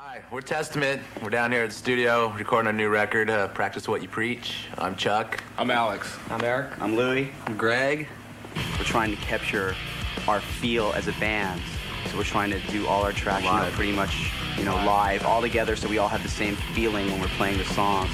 Hi, we're Testament. We're down here at the studio recording a new record, Practice What You Preach. I'm Chuck. I'm Alex. I'm Eric. I'm Louie. I'm Greg. We're trying to capture our feel as a band. So we're trying to do all our tracks pretty much, live, all together, so we all have the same feeling when we're playing the song.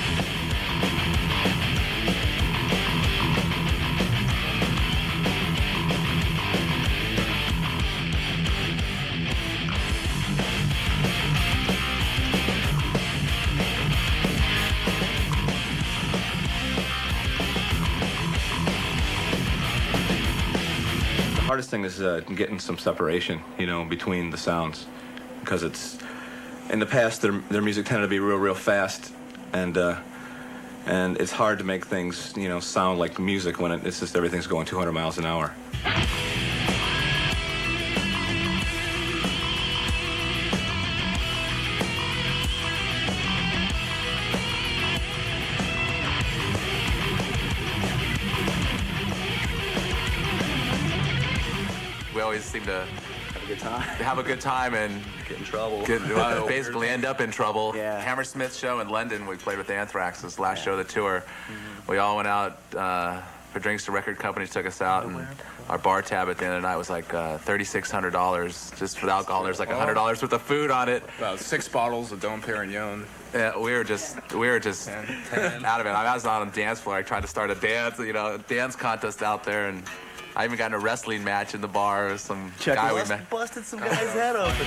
The hardest thing is getting some separation, between the sounds, because it's in the past their music tended to be real fast, and it's hard to make things sound like music when it's just everything's going 200 miles an hour. We always seem to have a good time and Get in trouble. basically end up in trouble. Yeah. Hammersmith's show in London, we played with Anthrax, this last show of the tour. We all went out for drinks. The record company took us out, and our bar tab at the end of the night was like $3,600 just for the alcohol. There's like $100 worth of food on it. About 6 bottles of Dom Perignon. Yeah, we were just out of it. I was out on the dance floor. I tried to start a dance contest out there, and I even got in a wrestling match in the bar with some guy we met. Busted some guy's head open.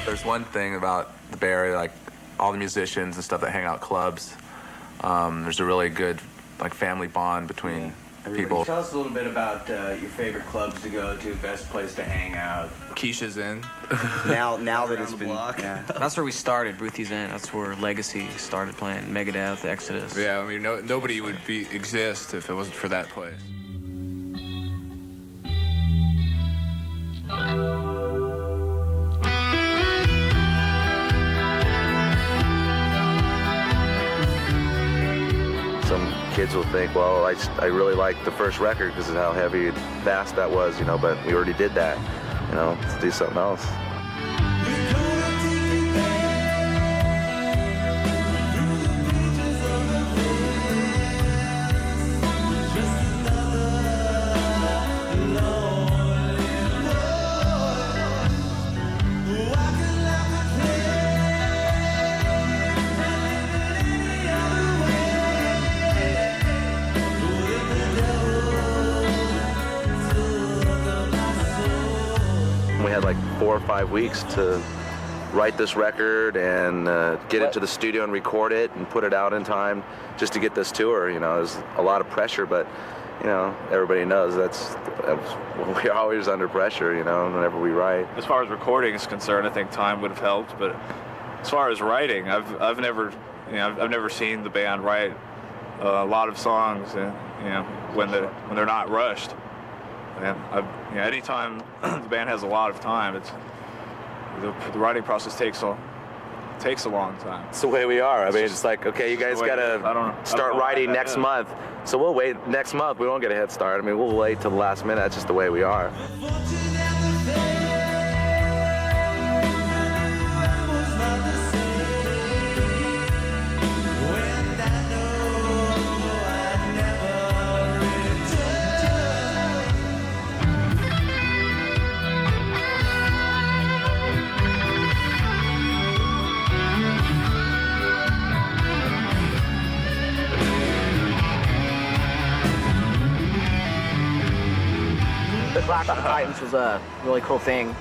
There's one thing about the Bay Area, like all the musicians and stuff that hang out clubs. There's a really good family bond between people. Tell us a little bit about your favorite clubs to go to, best place to hang out. Keisha's in. Now that it's been... Yeah. That's where we started, Ruthie's Inn. That's where Legacy started playing, Megadeth, Exodus. Yeah, I mean, nobody would exist if it wasn't for that place. Some kids will think, well, I really like the first record because of how heavy and fast that was, but we already did that, let's do something else. We had like 4 or 5 weeks to write this record and get it to the studio and record it and put it out in time just to get this tour. There's a lot of pressure, but everybody knows that's we're always under pressure, whenever we write. As far as recording is concerned, I think time would have helped, but as far as writing, I've never seen the band write a lot of songs, when they're not rushed. And anytime the band has a lot of time, the writing process takes a long time. It's the way we are. I mean, it's like, okay, you guys gotta start writing next month. So we'll wait next month. We won't get a head start. I mean, we'll wait till the last minute. That's just the way we are. Black Ops Titans was a really cool thing. It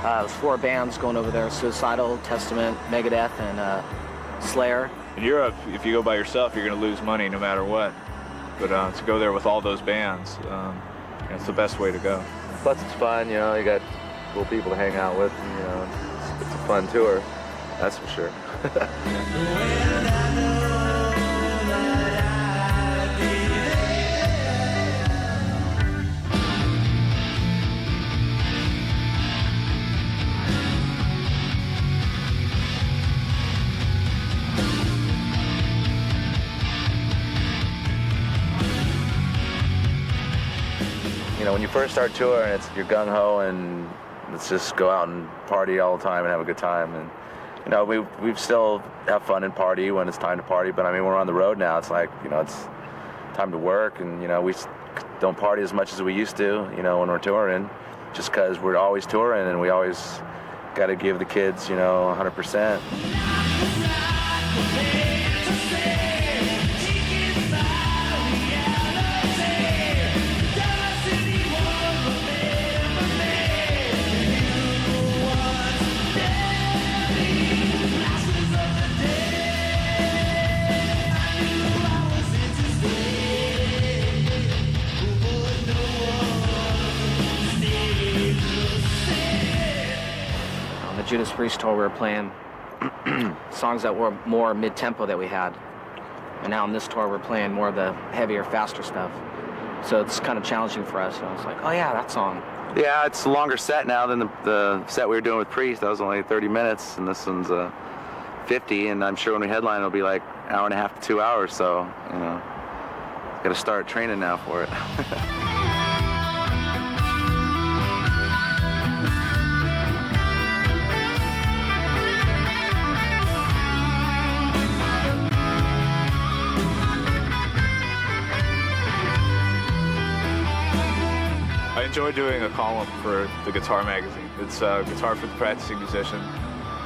was 4 bands going over there: Suicidal, Testament, Megadeth, and Slayer. In Europe, if you go by yourself, you're going to lose money no matter what. But to go there with all those bands, it's the best way to go. Plus it's fun, you got cool people to hang out with, and, it's a fun tour. That's for sure. You know, when you first start touring, you're gung-ho and let's just go out and party all the time and have a good time. And you know, we still have fun and party when it's time to party, but I mean, we're on the road now. It's like, you know, it's time to work, and you know, we don't party as much as we used to, you know, when we're touring, just because we're always touring and we always got to give the kids, you know, 100%. Judas Priest tour, we were playing songs that were more mid-tempo that we had. And now on this tour, we're playing more of the heavier, faster stuff. So it's kind of challenging for us. And I was like, oh yeah, that song. Yeah, it's a longer set now than the set we were doing with Priest. That was only 30 minutes, and this one's 50, and I'm sure when we headline, it'll be like an hour and a half to 2 hours. So, you know, got to start training now for it. I enjoy doing a column for the Guitar magazine. It's Guitar for the Practicing Musician,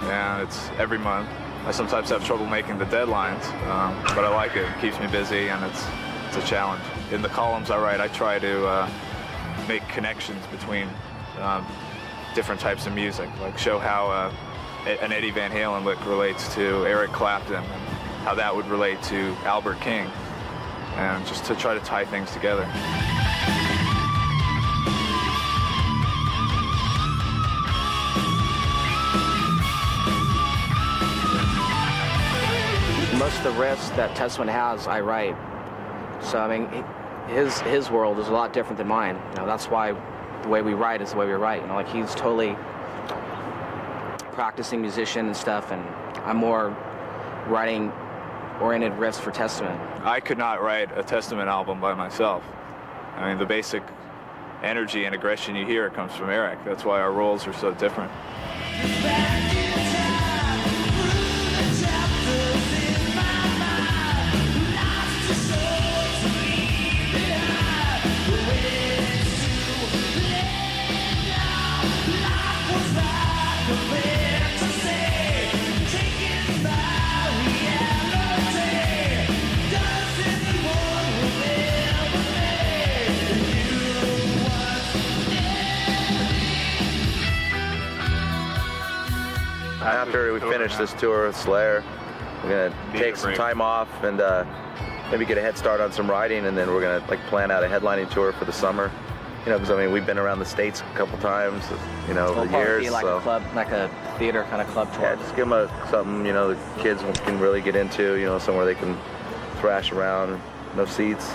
and it's every month. I sometimes have trouble making the deadlines, but I like it. It keeps me busy, and it's a challenge. In the columns I write, I try to make connections between different types of music, like show how an Eddie Van Halen lick relates to Eric Clapton, and how that would relate to Albert King, and just to try to tie things together. Most of the riffs that Testament has, I write. So I mean, his world is a lot different than mine. You know, that's why the way we write is the way we write. You know, like he's totally practicing musician and stuff, and I'm more writing-oriented riffs for Testament. I could not write a Testament album by myself. I mean, the basic energy and aggression you hear comes from Eric. That's why our roles are so different. After we finish this tour with Slayer, we're gonna take some time off and maybe get a head start on some writing, and then we're gonna like plan out a headlining tour for the summer. You know, because I mean, we've been around the States a couple times, you know, over the years. Be like so. a club, like a theater kind of club tour. Yeah, just give them something, you know, the kids can really get into, you know, somewhere they can thrash around, no seats.